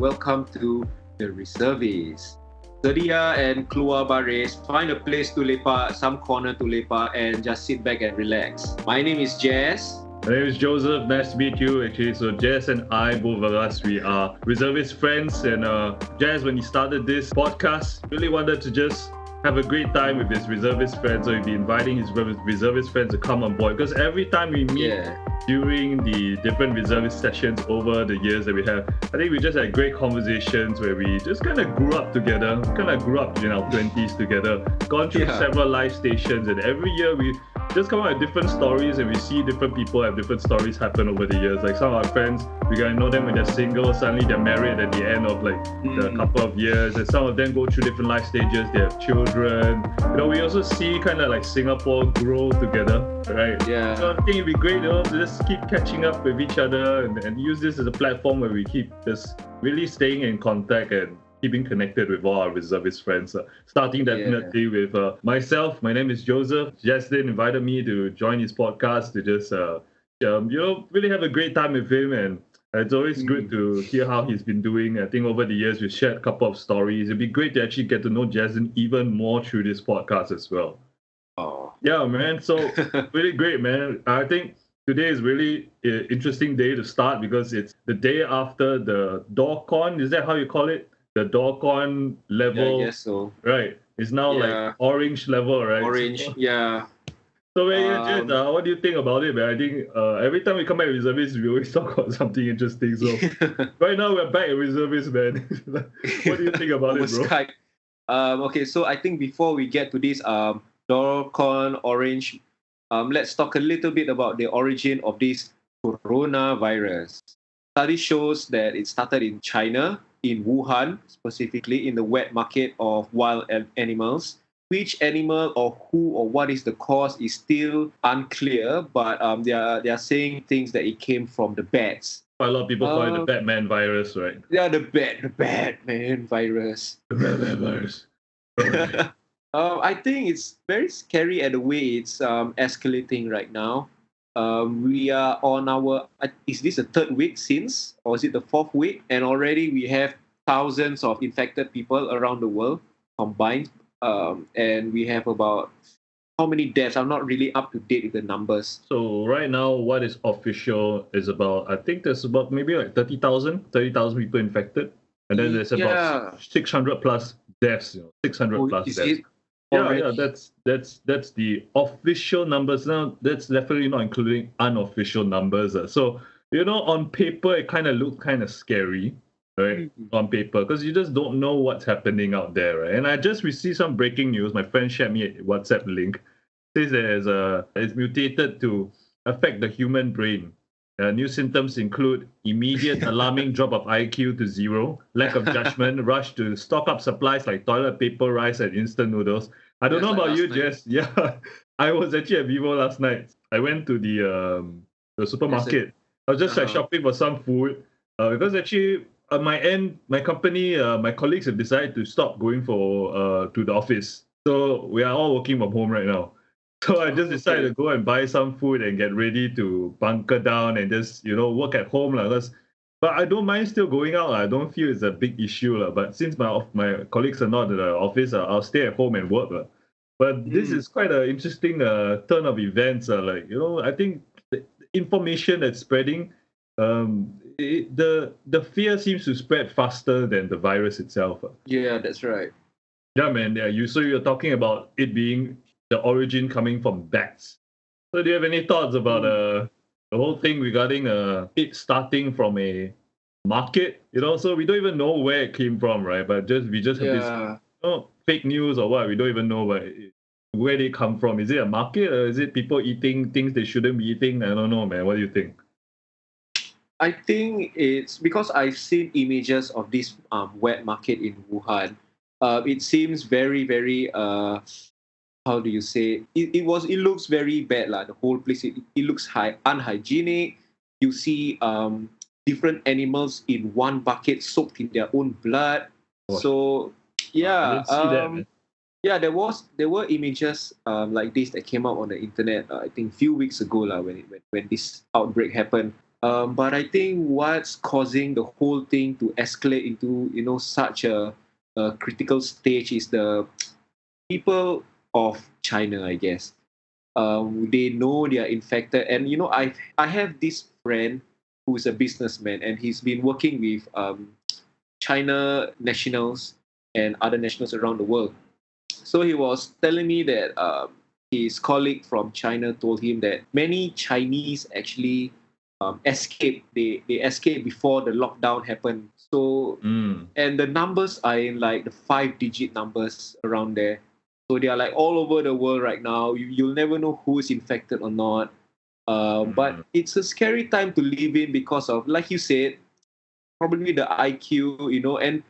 welcome to the Reservists. Sedia and keluar baris, find a place to lepak, some corner to lepak, and just sit back and relax. My name is Jess. My name is Joseph. Nice to meet you. Actually, so Jess and I, both of us, we are reservist friends. And Jess, when he started this podcast, really wanted to just have a great time with his reservist friends. So he'd be inviting his reservist friends to come on board. Because every time we meet during the different reservist sessions over the years that we have, I think we just had great conversations where we just kind of grew up together. Kind of grew up in our 20s together. Gone through several live stations, and every year we just come out with different stories, and we see different people have different stories happen over the years. Like some of our friends, we got to know them when they're single, suddenly they're married at the end of like a couple of years, and some of them go through different life stages, they have children. You know, we also see kind of like Singapore grow together, right? Yeah. So I think it'd be great, to just keep catching up with each other and use this as a platform where we keep just really staying in contact and keeping connected with all our reservist friends. Starting definitely with myself. My name is Joseph. Jaslyn invited me to join his podcast to just really have a great time with him, and it's always good to hear how he's been doing. I think over the years we've shared a couple of stories. It'd be great to actually get to know Jaslyn even more through this podcast as well. Oh. Yeah, man. So really great, man. I think today is really an interesting day to start because it's the day after the DoorCon. Is that how you call it? The DoorCon level, I guess so. Right? It's now like orange level, right? Orange, So, yeah. So, Jed, what do you think about it, man? I think every time we come back with reservists, we always talk about something interesting. So, right now we're back at reservists, man. What do you think about it, bro? Skype. Okay, so I think before we get to this DoorCon orange, let's talk a little bit about the origin of this coronavirus. Study shows that it started in China, in Wuhan, specifically in the wet market of wild animals. Which animal or who or what is the cause is still unclear, but they are saying things that it came from the bats. A lot of people call it the Batman virus, right? Yeah, the Batman virus. The Batman virus. I think it's very scary at the way it's escalating right now. We are on our, is this the third week since, or is it the fourth week? And already we have thousands of infected people around the world combined. And we have about how many deaths? I'm not really up to date with the numbers. So right now, what is official is about, I think there's about maybe like 30,000 people infected. And then there's about 600 plus deaths, 600 plus deaths. It? Yeah, that's the official numbers. Now, that's definitely not including unofficial numbers. So, on paper, it kind of looks kind of scary, right? On paper, because you just don't know what's happening out there, right? And I just received some breaking news. My friend shared me a WhatsApp link. It says it's mutated to affect the human brain. New symptoms include immediate alarming drop of IQ to 0, lack of judgment, rush to stock up supplies like toilet paper, rice, and instant noodles. I don't know about you, Jess. Yeah, I was actually at Vivo last night. I went to the supermarket. I was just like shopping for some food because actually on my end, my company, my colleagues have decided to stop going to the office. So we are all working from home right now. So I just decided to go and buy some food and get ready to bunker down and just, work at home. But I don't mind still going out. I don't feel it's a big issue. But since my colleagues are not in the office, I'll stay at home and work. But this is quite an interesting turn of events. I think the information that's spreading, the fear seems to spread faster than the virus itself. Yeah, that's right. Yeah, man. Yeah, you're talking about it being the origin coming from bats. So do you have any thoughts about the whole thing regarding it starting from a market? So we don't even know where it came from, right? But we just have this fake news or what? We don't even know where they come from. Is it a market or is it people eating things they shouldn't be eating? I don't know, man. What do you think? I think it's because I've seen images of this wet market in Wuhan. It seems very, very how do you say it looks very bad, the whole place. It looks unhygienic. You see different animals in one bucket soaked in their own blood. So I didn't see that, man. There were images like this that came out on the internet. I think a few weeks ago when this outbreak happened. But I think what's causing the whole thing to escalate into such a critical stage is the people of China, I guess. They know they are infected, and I have this friend who's a businessman, and he's been working with China nationals and other nationals around the world. So he was telling me that his colleague from China told him that many Chinese actually escaped. They escaped before the lockdown happened. So and the numbers are in like the 5-digit numbers around there. So they are like all over the world right now. You'll never know who is infected or not. But it's a scary time to live in because of, like you said, probably the IQ,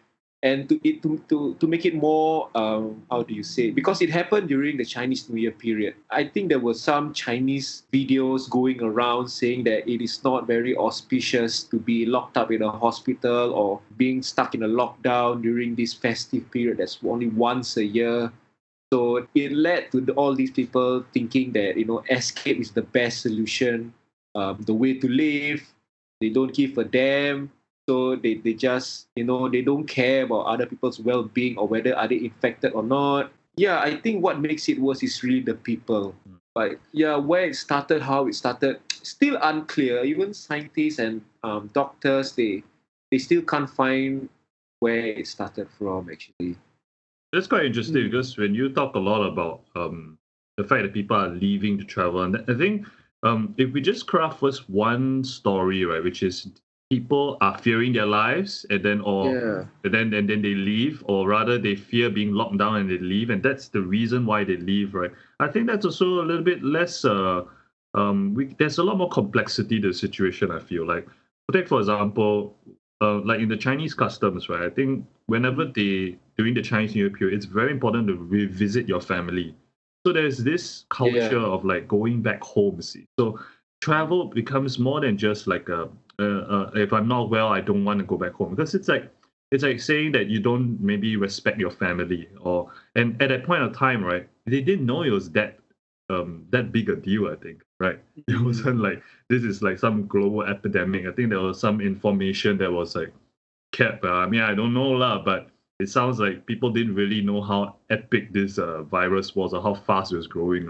and to make it more, how do you say, because it happened during the Chinese New Year period. I think there were some Chinese videos going around saying that it is not very auspicious to be locked up in a hospital or being stuck in a lockdown during this festive period that's only once a year. So it led to all these people thinking that escape is the best solution, the way to live. They don't give a damn. So they just they don't care about other people's well-being or whether are they infected or not. Yeah, I think what makes it worse is really the people. But yeah, where it started, how it started, still unclear. Even scientists and doctors, they still can't find where it started from actually. That's quite interesting because when you talk a lot about the fact that people are leaving to travel, and I think if we just craft first one story, right, which is people are fearing their lives, and then and then they leave, or rather they fear being locked down and they leave, and that's the reason why they leave, right? I think that's also a little bit less. There's a lot more complexity to the situation. I feel like, take for example, like in the Chinese customs, right? I think whenever during the Chinese New Year period, it's very important to revisit your family. So there's this culture of like going back home. See, so travel becomes more than just like if I'm not well, I don't want to go back home, because it's like saying that you don't maybe respect your family, and at that point of time, right? They didn't know it was that big a deal. I think, right? It wasn't like this is like some global epidemic. I think there was some information that was like kept. I mean, I don't know lah, but it sounds like people didn't really know how epic this virus was or how fast it was growing.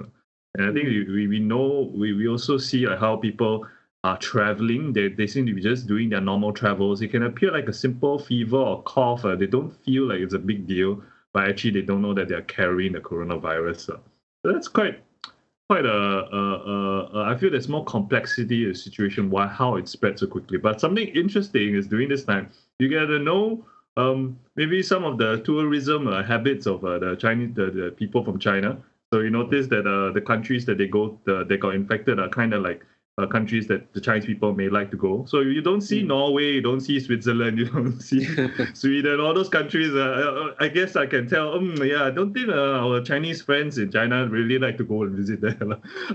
And I think we know we also see like how people are traveling. They seem to be just doing their normal travels. It can appear like a simple fever or cough. They don't feel like it's a big deal, but actually they don't know that they're carrying the coronavirus. So that's quite I feel there's more complexity in the situation, why how it spread so quickly. But something interesting is during this time you get to know maybe some of the tourism habits of the Chinese, the people from China. So you notice that the countries that they got infected are kind of like countries that the Chinese people may like to go. So you don't see Norway, you don't see Switzerland, you don't see Sweden, all those countries. I guess I can tell. Yeah, I don't think our Chinese friends in China really like to go and visit there.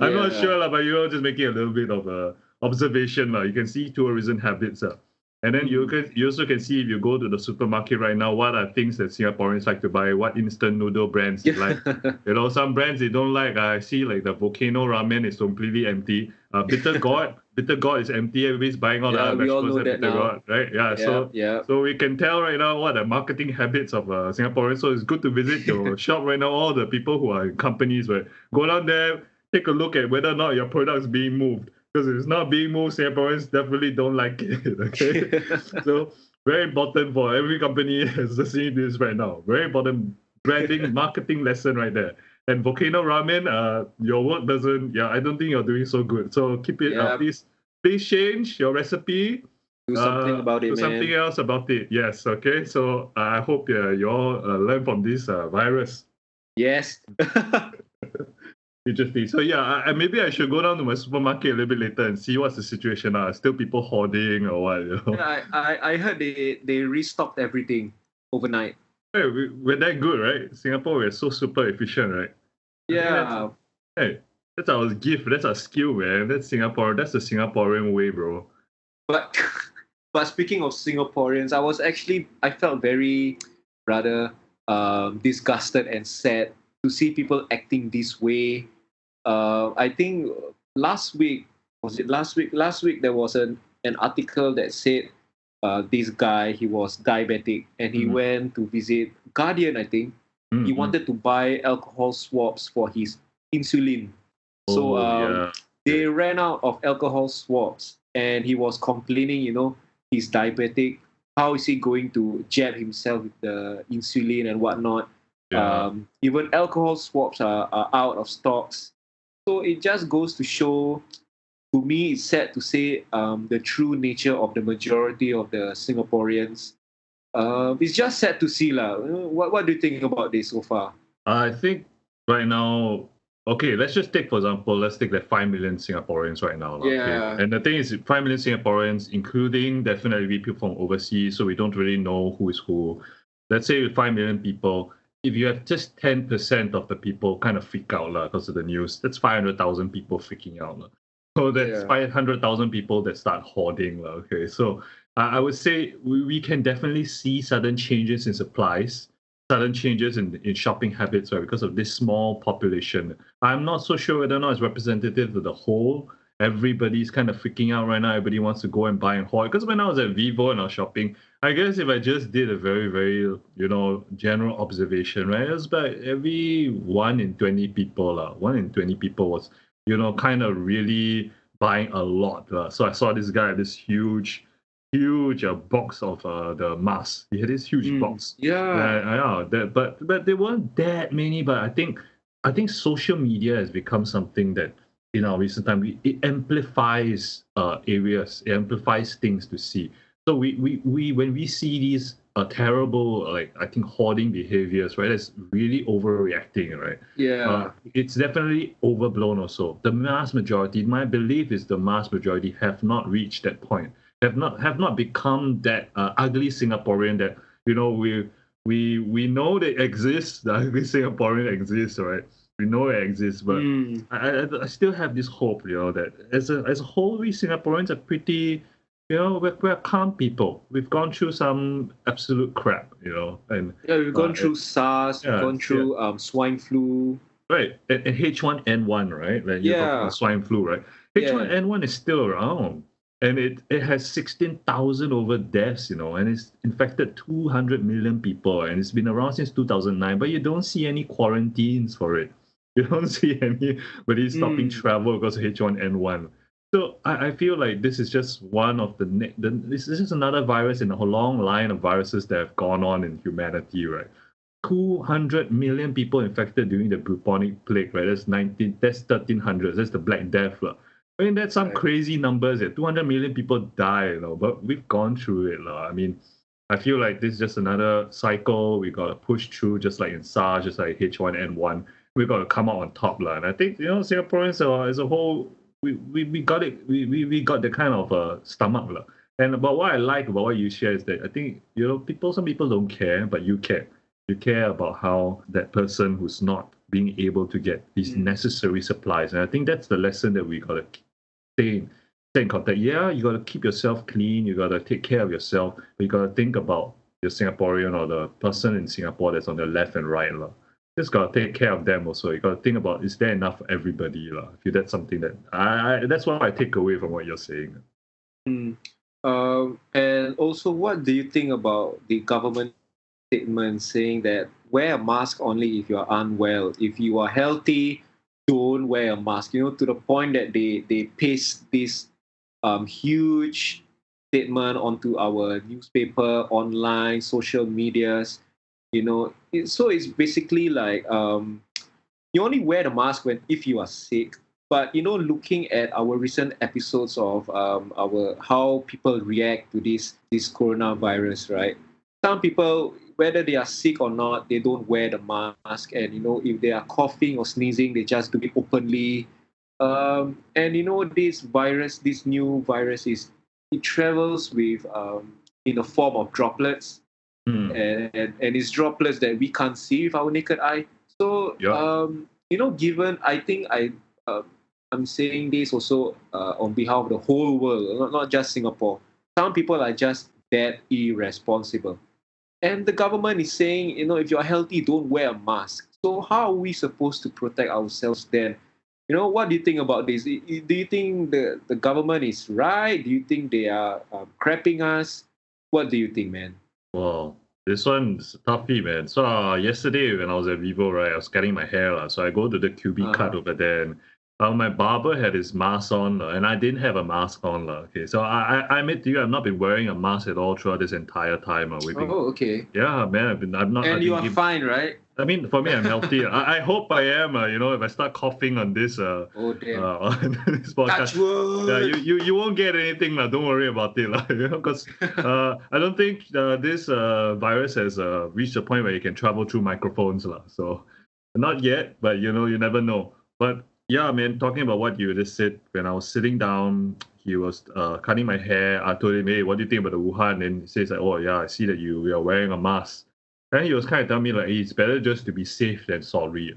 I'm not sure, but you're just making a little bit of observation. You can see tourism habits. And then you also can see if you go to the supermarket right now, what are things that Singaporeans like to buy, what instant noodle brands they like. Some brands they don't like. I see like the Volcano ramen is completely empty. Bitter Gourd is empty. Everybody's buying all the vegetables at Bitter Gourd, right? So we can tell right now what the marketing habits of Singaporeans. So it's good to visit your shop right now. All the people who are in companies, right? Go down there, take a look at whether or not your product is being moved. Because if it's not being moved, Singaporeans definitely don't like it. Okay, so very important for every company that's listening to this right now. Very important branding, marketing lesson right there. And Volcano Ramen, your work doesn't. Yeah, I don't think you're doing so good. So keep it. Please change your recipe. Do something about it, do man. something else about it. Yes. Okay. So I hope you all learn from this virus. Yes. Interesting. So yeah, maybe I should go down to my supermarket a little bit later and see what's the situation. Still people hoarding or what? Yeah, I heard they restocked everything overnight. Hey, we're that good, right? Singapore, we're so super efficient, right? Yeah. That's our gift. That's our skill, man. That's Singapore. That's the Singaporean way, bro. But speaking of Singaporeans, I felt very rather disgusted and sad to see people acting this way. I think last week there was an an article that said this guy, he was diabetic and he went to visit Guardian, I think. He wanted to buy alcohol swabs for his insulin. So Yeah. they ran out of alcohol swabs and he was complaining, he's diabetic. How is he going to jab himself with the insulin and whatnot? Yeah. Even alcohol swabs are out of stocks. So it just goes to show, to me, it's sad to say the true nature of the majority of the Singaporeans. It's just sad to see. What do you think about this so far? I think right now, okay, let's just take, for example, let's take like 5 million Singaporeans right now. Yeah. Okay? And the thing is, 5 million Singaporeans, including definitely people from overseas, so we don't really know who is who. Let's say with 5 million people, if you have just 10% of the people kind of freak out because of the news, that's 500,000 people freaking out. So that's 500,000 people that start hoarding. Okay, so I would say we can definitely see sudden changes in supplies, sudden changes in shopping habits, right? Because of this small population. I'm not so sure whether or not it's representative of the whole. Everybody's kind of freaking out right now. Everybody wants to go and buy and hoard. Because when I was at Vivo and I was shopping, I guess if I just did a very, very, general observation, right? It was about every 1 in 20 people, 1 in 20 people was, kind of really buying a lot. So I saw this guy, this huge box of the masks. He had this huge box. Yeah. But there weren't that many. But I think social media has become something that in our recent time it amplifies areas, it amplifies things to see. So we when we see these terrible, like I think hoarding behaviors, right? It's really overreacting, right? Yeah. It's definitely overblown also. The mass majority, my belief is the mass majority have not reached that point, have not become that ugly Singaporean that we know they exist. The ugly Singaporean exists, right? We know it exists, but I still have this hope, that as a whole, we Singaporeans are pretty, we're calm people. We've gone through some absolute crap, and we've gone through SARS, we've gone through swine flu. Right, and H1N1, right? Like you're talking about swine flu, right? H1N1 is still around, and it has 16,000 over deaths, and it's infected 200 million people, and it's been around since 2009. But you don't see any quarantines for it. You don't see anybody stopping travel because of H1N1. So I feel like this is just one of this is just another virus in a long line of viruses that have gone on in humanity, right? 200 million people infected during the bubonic plague, right? That's 1300. That's the Black Death. I mean, that's some crazy numbers. 200 million people die, but we've gone through it. I mean, I feel like this is just another cycle. We got to push through, just like in SARS, just like H1N1. We got to come out on top. And I think, Singaporeans as a whole, we got it. We got the kind of stomach. And but what I like about what you share is that I think, some people don't care, but you care. You care about how that person who's not being able to get these necessary supplies. And I think that's the lesson that we got to stay in contact. Yeah, you got to keep yourself clean. You got to take care of yourself. But you got to think about the Singaporean or the person in Singapore that's on the left and right. Just got to take care of them also. You got to think about, is there enough for everybody? I feel that's something that that's what I take away from what you're saying. And also, what do you think about the government statement saying that wear a mask only if you are unwell? If you are healthy, don't wear a mask. To the point that they paste this huge statement onto our newspaper, online, social medias. So it's basically like you only wear the mask if you are sick. But looking at our recent episodes of our how people react to this coronavirus, right? Some people, whether they are sick or not, they don't wear the mask, and if they are coughing or sneezing, they just do it openly. And this new virus it travels with in the form of droplets, and it's droplets that we can't see with our naked eye. So given, I think I'm saying this also on behalf of the whole world, not just Singapore. Some people are just that irresponsible. And the government is saying, if you're healthy, don't wear a mask. So how are we supposed to protect ourselves then? What do you think about this? Do you think the government is right? Do you think they are crapping us? What do you think, man? Well, this one's toughy, man. So yesterday when I was at Vivo, right, I was cutting my hair, so I go to the QB cut over there, and my barber had his mask on, and I didn't have a mask on, okay. So I admit to you, I've not been wearing a mask at all throughout this entire time. We've been, okay. yeah, man, I've not. And you are fine, right? I mean, for me, I'm healthy. I hope I am. If I start coughing on this, damn. on this podcast, Touch wood. yeah, you won't get anything, lah. Don't worry about it, lah. Because I don't think this virus has reached a point where you can travel through microphones, lah. So not yet, but you never know. But yeah, man, talking about what you just said, when I was sitting down, he was cutting my hair. I told him, hey, what do you think about the Wuhan? And he says, like, oh yeah, I see that you are wearing a mask. And he was kind of telling me, like, hey, it's better just to be safe than sorry.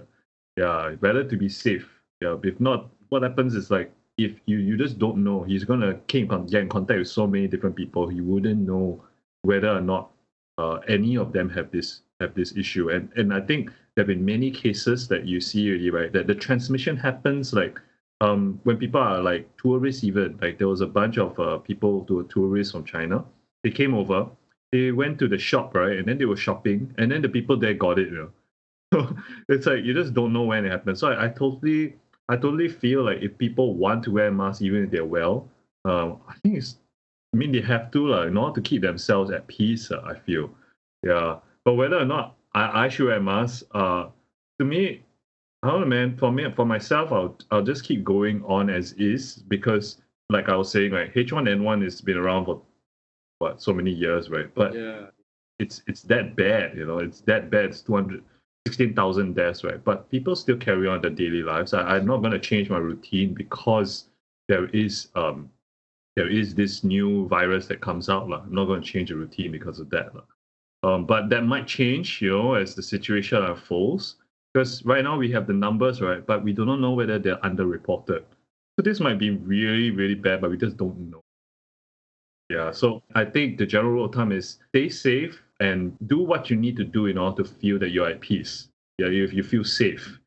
Yeah, better to be safe. Yeah, if not, what happens is, like, if you just don't know, he's going to get in contact with so many different people, he wouldn't know whether or not any of them have this issue. And I think there have been many cases that you see already, right, that the transmission happens, like, when people are, like, tourists even. Like, there was a bunch of people who were tourists from China. They came over. They went to the shop, right? And then they were shopping, and then the people there got it, So it's like you just don't know when it happens. So I totally feel like if people want to wear masks, even if they're well, I think they have to, in order to keep themselves at peace, I feel. Yeah. But whether or not I should wear a mask, to me, I don't know, man. For myself, I'll just keep going on as is, because, like I was saying, like, H1N1 has been around for so many years, right? But yeah, it's that bad, it's that bad. It's 216,000 deaths, right? But people still carry on their daily lives. I'm not going to change my routine because there is this new virus that comes out. I'm not going to change the routine because of that. But that might change, as the situation unfolds. Because right now we have the numbers, right? But we do not know whether they're underreported. So this might be really, really bad, but we just don't know. Yeah, so I think the general rule of thumb is stay safe and do what you need to do in order to feel that you're at peace. Yeah, if you feel safe.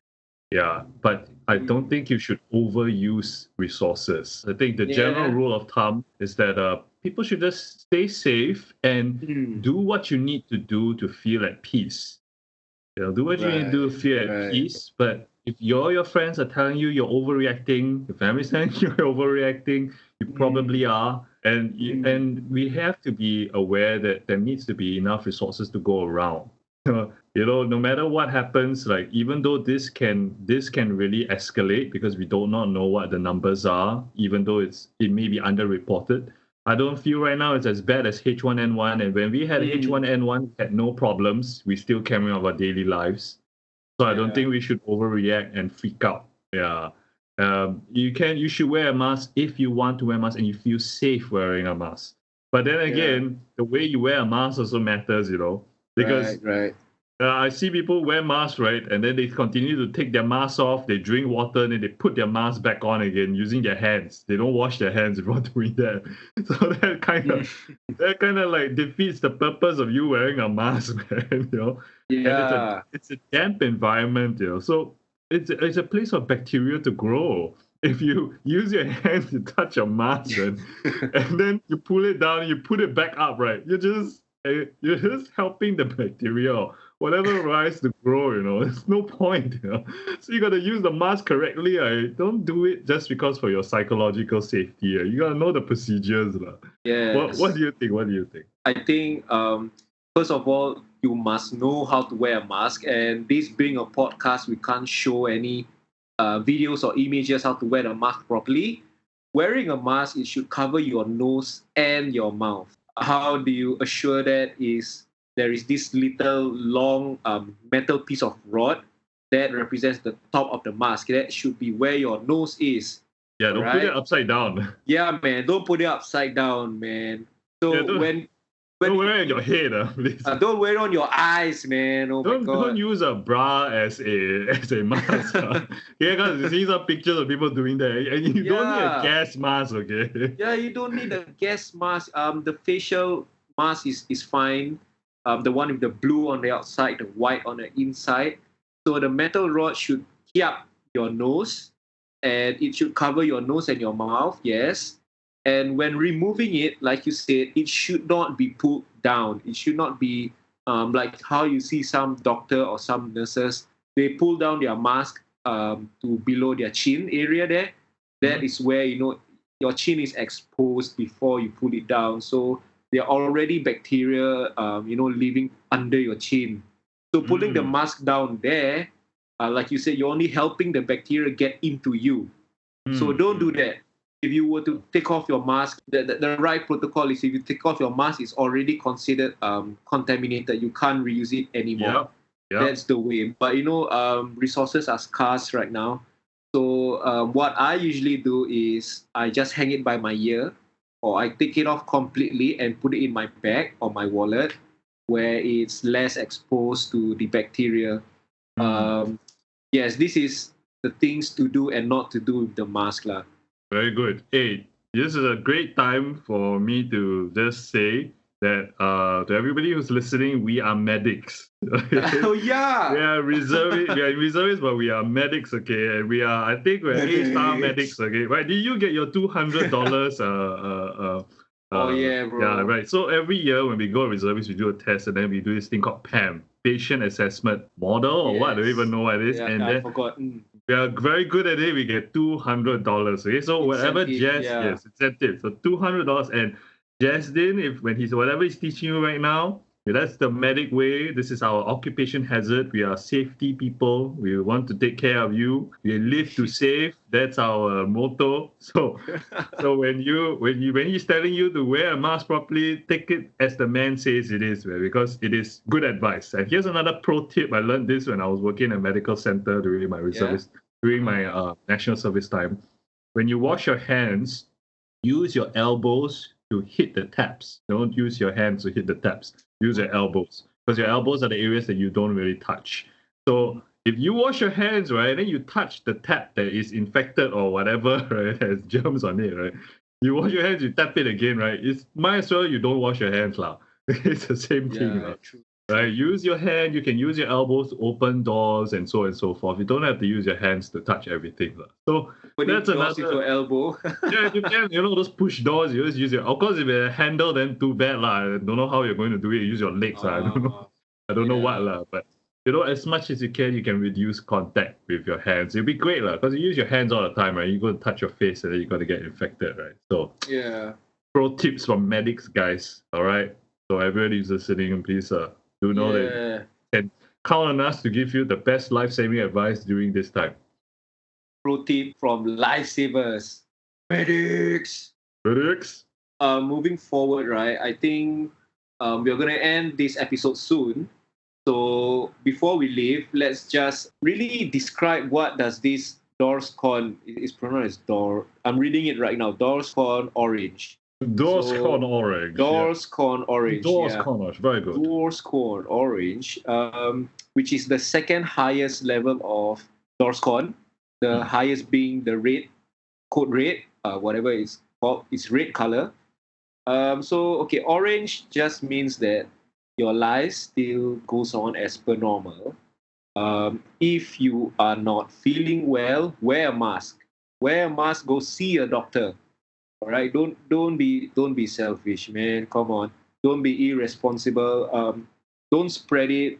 Yeah, but I don't think you should overuse resources. I think the general rule of thumb is that people should just stay safe and do what you need to do to feel at peace. Do what you need to do to feel at peace. But if your friends are telling you you're overreacting, your family's telling you you're overreacting, you probably are. And we have to be aware that there needs to be enough resources to go around. No matter what happens, like, even though this can really escalate because we do not know what the numbers are, even though it may be underreported. I don't feel right now it's as bad as H1N1. And when we had H1N1, we had no problems. We still carry on our daily lives. So I don't think we should overreact and freak out. Yeah. You should wear a mask if you want to wear a mask and you feel safe wearing a mask. But then again, the way you wear a mask also matters, because I see people wear masks, right? And then they continue to take their mask off, they drink water, and then they put their mask back on again using their hands. They don't wash their hands before doing that. So that kind of like defeats the purpose of you wearing a mask, man. Yeah. And it's a damp environment, So it's a place for bacteria to grow. If you use your hands to touch a mask, and then you pull it down, you put it back up, right? You're just helping the bacteria, whatever rise to grow. There's no point. So you got to use the mask correctly. Don't do it just because for your psychological safety. You got to know the procedures. Yeah. What do you think? I think first of all, you must know how to wear a mask. And this being a podcast, we can't show any videos or images how to wear the mask properly. Wearing a mask, it should cover your nose and your mouth. How do you assure that is there is this little long metal piece of rod that represents the top of the mask. That should be where your nose is. Yeah, don't put it upside down. Yeah, man, don't put it upside down, man. So don't wear it on your head, please. Don't wear it on your eyes, man. Oh my God. Don't use a bra as a mask. Because you see some pictures of people doing that, and you don't need a gas mask, okay? Yeah, you don't need a gas mask. The facial mask is fine. The one with the blue on the outside, the white on the inside. So the metal rod should key up your nose, and it should cover your nose and your mouth, yes. And when removing it, like you said, it should not be pulled down. It should not be like how you see some doctor or some nurses, they pull down their mask to below their chin area there. That is where, your chin is exposed before you pull it down. So there are already bacteria, living under your chin. So pulling the mask down there, like you said, you're only helping the bacteria get into you. So don't do that. If you were to take off your mask, the right protocol is if you take off your mask, it's already considered contaminated. You can't reuse it anymore. Yep. That's the way. But resources are scarce right now. So what I usually do is I just hang it by my ear, or I take it off completely and put it in my bag or my wallet, where it's less exposed to the bacteria. Yes, this is the things to do and not to do with the mask lah. Very good. Hey, this is a great time for me to just say that to everybody who's listening, we are medics. Oh yeah. We are reservists, but we are medics, okay? And I think we're A-star medics, okay? Right? Did you get your $200? Oh yeah, bro. Yeah, right. So every year when we go to reservists, we do a test, and then we do this thing called PAM, Patient Assessment Model, or what? I don't even know what it is. Yeah, and I then forgot. We are very good at it. We get $200. Okay, so whatever Jess, yes, incentive. So $200, and Jasdin, whatever he's teaching you right now, that's the medic way. This is our occupation hazard. We are safety people. We want to take care of you. We live to save. That's our motto. So when he's telling you to wear a mask properly, take it as the man says it is, because it is good advice. And here's another pro tip. I learned this when I was working in a medical center during my reservice, during my national service time. When you wash your hands, use your elbows to hit the taps. Don't use your hands to hit the taps. Use your elbows, because your elbows are the areas that you don't really touch. So if you wash your hands, right, then you touch the tap that is infected or whatever, right, has germs on it, right? You wash your hands, you tap it again, right? It's might as well you don't wash your hands, lah. It's the same thing, right? True. Right? Use your hand. You can use your elbows to open doors and so forth. You don't have to use your hands to touch everything, lah. So that's another. With your elbow. Yeah, you can. Those push doors. You just use your. Of course, if it's a handle, then too bad, lah. I don't know how you're going to do it. Use your legs, I don't know. I don't know what, lah. But as much as you can reduce contact with your hands. It'll be great, lah. Because you use your hands all the time, right? You go to touch your face, and then you got to get infected, right? So pro tips from medics, guys. All right. So everybody who's listening, please do know that you can count on us to give you the best life-saving advice during this time. Pro tip from lifesavers, medics. Moving forward, right? I think we're gonna end this episode soon. So before we leave, let's just really describe what does this Dorscon is pronounced as Dor. I'm reading it right now. Dorscon Orange. Dorscon Orange. Dorscon Orange. Dorscon Orange. Very good. Dorscon Orange, which is the second highest level of Dorscon. The highest being the red, code red, whatever it's called. It's red color. Orange just means that your life still goes on as per normal. If you are not feeling well, wear a mask. Wear a mask. Go see a doctor. All right. Don't be selfish, man. Come on. Don't be irresponsible. Don't spread it.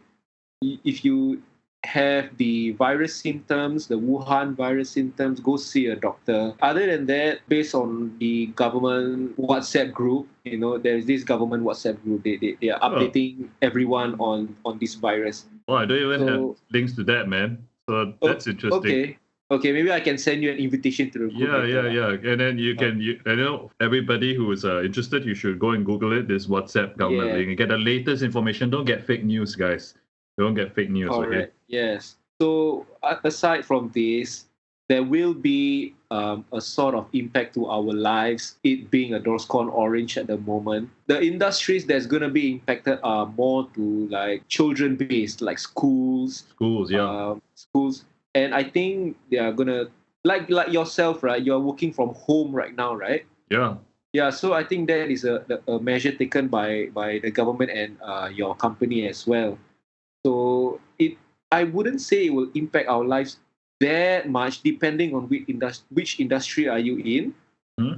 If you have the virus symptoms, the Wuhan virus symptoms, go see a doctor. Other than that, based on the government WhatsApp group, there's this government WhatsApp group. They are updating everyone on this virus. Oh, I don't even have links to that, man. So that's interesting. Okay, maybe I can send you an invitation to the group. Yeah. And then you can, everybody who is interested, you should go and Google it, this WhatsApp government link, and get the latest information. Don't get fake news, guys. Don't get fake news, Correct. Okay? Yes. So aside from this, there will be a sort of impact to our lives, it being a Dorscon Orange at the moment. The industries that's going to be impacted are more to like children-based, like schools. Schools. And I think they are going to, like yourself, right? You're working from home right now, right? Yeah. Yeah, so I think that is a measure taken by the government and your company as well. So I wouldn't say it will impact our lives that much, depending on which industry are you in.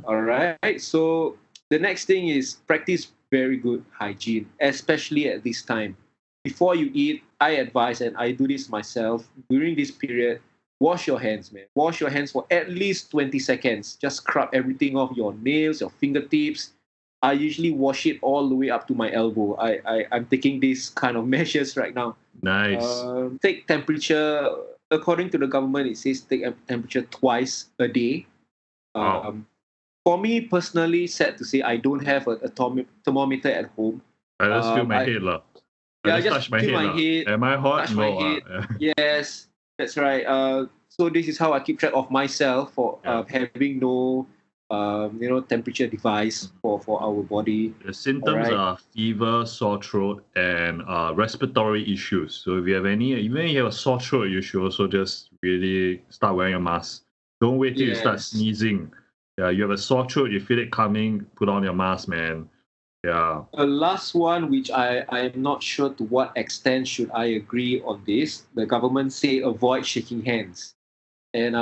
All right. So the next thing is practice very good hygiene, especially at this time. Before you eat, I advise, and I do this myself during this period, wash your hands, man. Wash your hands for at least 20 seconds. Just scrub everything off your nails, your fingertips. I usually wash it all the way up to my elbow. I'm taking these kind of measures right now. Nice. Take temperature. According to the government, it says take a temperature twice a day. Wow. For me personally, sad to say, I don't have a thermometer at home. I just feel my head lah. Yeah, just touch my head. Am I hot? Touch my head. Yes, that's right. So this is how I keep track of myself for having no, temperature device for our body. The symptoms are fever, sore throat, and respiratory issues. So if you have any, even if you have a sore throat, you should also just really start wearing a mask. Don't wait till you start sneezing. Yeah, you have a sore throat, you feel it coming, put on your mask, man. Yeah. The last one, which I'm not sure to what extent should I agree on this. The government say avoid shaking hands. And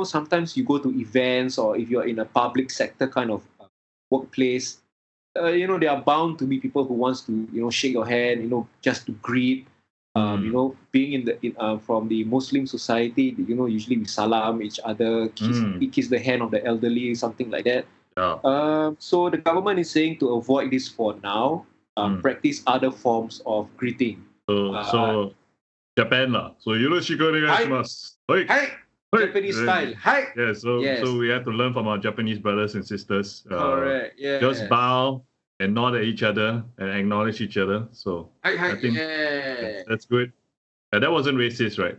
sometimes you go to events, or if you're in a public sector kind of workplace, there are bound to be people who wants to, shake your hand, just to greet. Being from the Muslim society, usually we salam each other, kiss the hand of the elderly, something like that. Yeah. So the government is saying to avoid this for now. Practice other forms of greeting. So Japan lah. So yoroshiku onegaishimasu. Hi. Japanese style. Hi. Yeah. So we have to learn from our Japanese brothers and sisters. Correct. Yeah. Just bow and nod at each other and acknowledge each other. So I think that's good. That wasn't racist, right?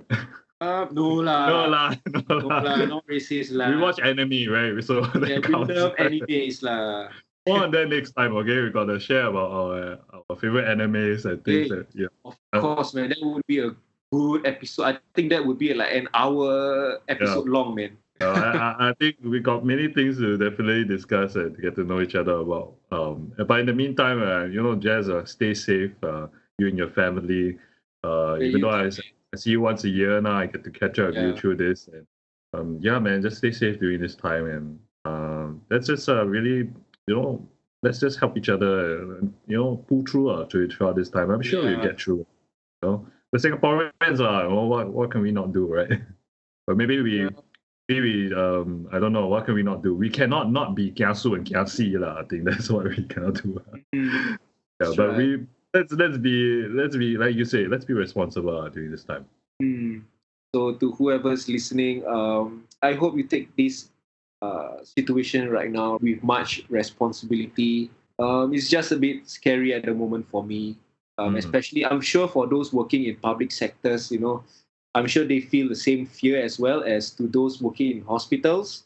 No lah. Not racist lah. We watch anime, right? So we love animes lah. More on that next time, okay? We gotta share about our favorite animes and things. Of course, man. That would be a good episode. I think that would be like an hour episode long, man. I think we got many things to definitely discuss and get to know each other about. But in the meantime, Jazz, stay safe. You and your family. Even though I see you once a year now, I get to catch up with you through this. And man, just stay safe during this time. And let's just really, let's just help each other. Pull through throughout this time. I'm sure we'll get through. The Singaporeans are. What can we not do, right? But maybe I don't know, what can we not do? We cannot not be kiasu and kiasi lah. I think that's what we cannot do. But let's be like you say, let's be responsible during this time. So to whoever's listening, I hope you take this situation right now with much responsibility. It's just a bit scary at the moment for me, especially I'm sure for those working in public sectors, I'm sure they feel the same fear as well as to those working in hospitals,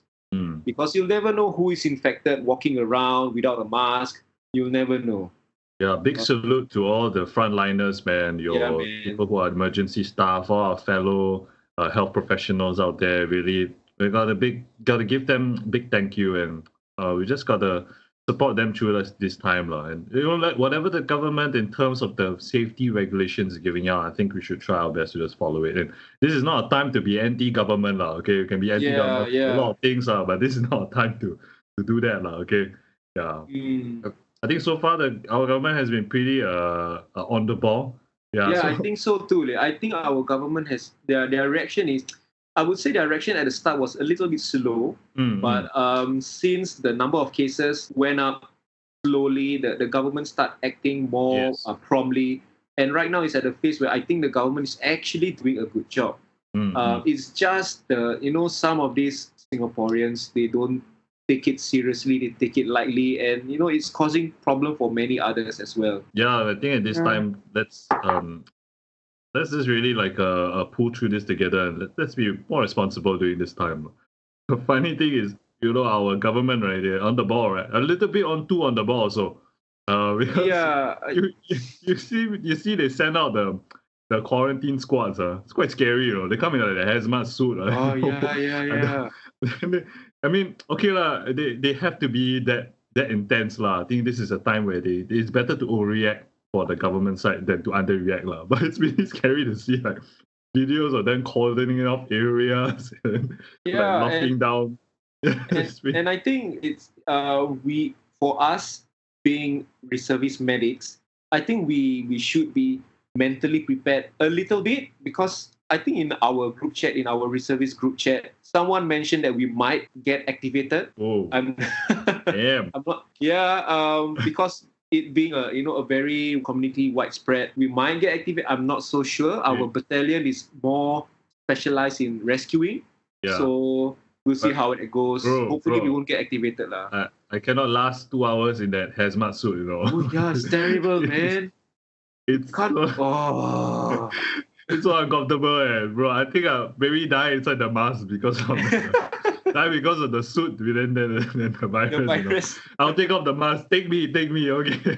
because you'll never know who is infected walking around without a mask. You'll never know. Yeah, big salute to all the frontliners, man. People who are emergency staff, all our fellow health professionals out there. Really, we gotta give them big thank you, and we just gotta support them through this time, and whatever the government in terms of the safety regulations is giving out, I think we should try our best to just follow it. And this is not a time to be anti-government, okay? You can be anti-government for a lot of things, but this is not a time to do that, okay? Yeah. I think so far our government has been pretty on the ball. I think so too. I think our government has their reaction is, I would say their reaction at the start was a little bit slow, but since the number of cases went up slowly, the government start acting more promptly, and right now it's at a phase where I think the government is actually doing a good job. It's just some of these Singaporeans, they don't take it seriously, they take it lightly, and it's causing problem for many others as well. I think at this time let's just really pull through this together, and let's be more responsible during this time. The funny thing is, our government, right, they're on the ball, right? A little bit on the ball, so because you see they send out the quarantine squads. It's quite scary, They come in like a hazmat suit. I mean, okay lah, they have to be that intense lah. I think this is a time where it's better to overreact for the government side than to underreact lah. But it's really scary to see videos of them cordoning off areas, and, Yeah, like knocking down. and I think it's for us being reservist medics, I think we should be mentally prepared a little bit, because I think in our group chat, in our reservist group chat, someone mentioned that we might get activated. Oh, I'm, damn. I'm not, yeah, because it being a very community widespread, we might get activated. I'm not so sure. Our battalion is more specialized in rescuing, so we'll see how it goes. Hopefully, we won't get activated lah. I cannot last 2 hours in that hazmat suit, you know. Oh yeah, it's terrible, man. It's oh. It's so uncomfortable, bro. I think I maybe die inside the mask because of the suit. Then the virus. The virus. I'll take off the mask. Take me. Okay,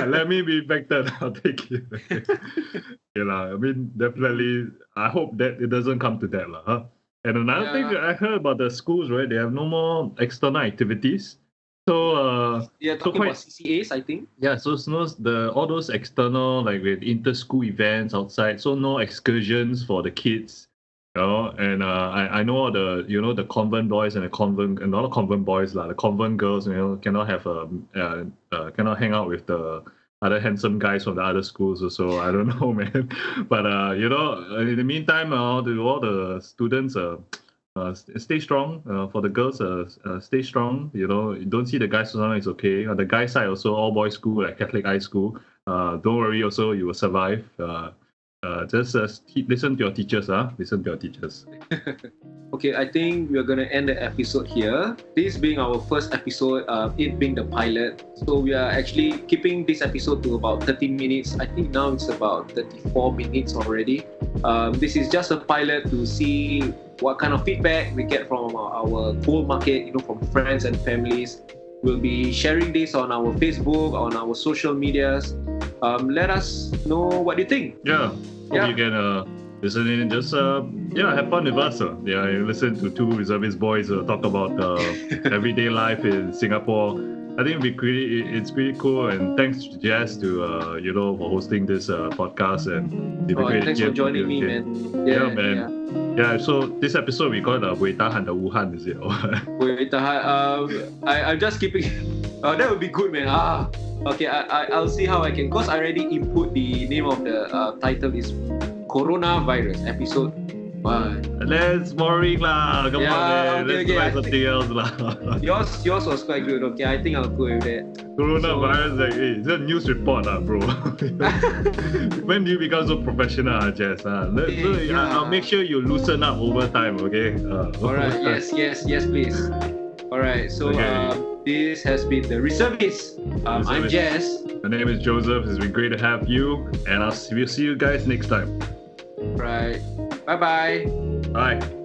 let me be infected. I'll take it. I mean, definitely. I hope that it doesn't come to that, lah. Huh? And another thing that I heard about the schools, right? They have no more external activities. So talking about CCAs, I think. Yeah, so all those external, like with inter-school events outside, so no excursions for the kids, and I know all the the convent boys and and not the convent boys lah, the convent girls, cannot have cannot hang out with the other handsome guys from the other schools, so I don't know, man. But in the meantime, all the students stay strong. For the girls, stay strong. You don't see the guys so it's okay. On the guy side also, all boys school, like Catholic high school. Don't worry, also you will survive. Just listen to your teachers, Listen to your teachers. Okay, I think we're gonna end the episode here. This being our first episode, it being the pilot, so we are actually keeping this episode to about 30 minutes. I think now it's about 34 minutes already. This is just a pilot to see what kind of feedback we get from our whole market, from friends and families. We'll be sharing this on our Facebook, on our social medias. Let us know what you think. Yeah, hope you can listen in. Just have fun with us. You listen to two reservist boys talk about everyday life in Singapore. I think it's pretty cool, and thanks to Jess for hosting this podcast, and thanks for joining me, man. Yeah, man. Yeah, so this episode we call it Buey Tahan the Wuhan, is it? Buey Tahan. I'm just keeping. That would be good, man. Okay. I'll see how I can. Cause I already input the name of the title is Coronavirus Episode 1. That's boring lah. Come on, man. Let's try something else lah. Yours was quite good. Okay, I think I'll go with that. Coronavirus, it's a news report, bro. When do you become so professional, Jess? I'll make sure you loosen up over time, okay? Alright, yes, please. Alright, so this has been the Reservists. I'm Jess. My name is Joseph. It's been great to have you, and we'll see you guys next time. Right. Bye-bye. Bye.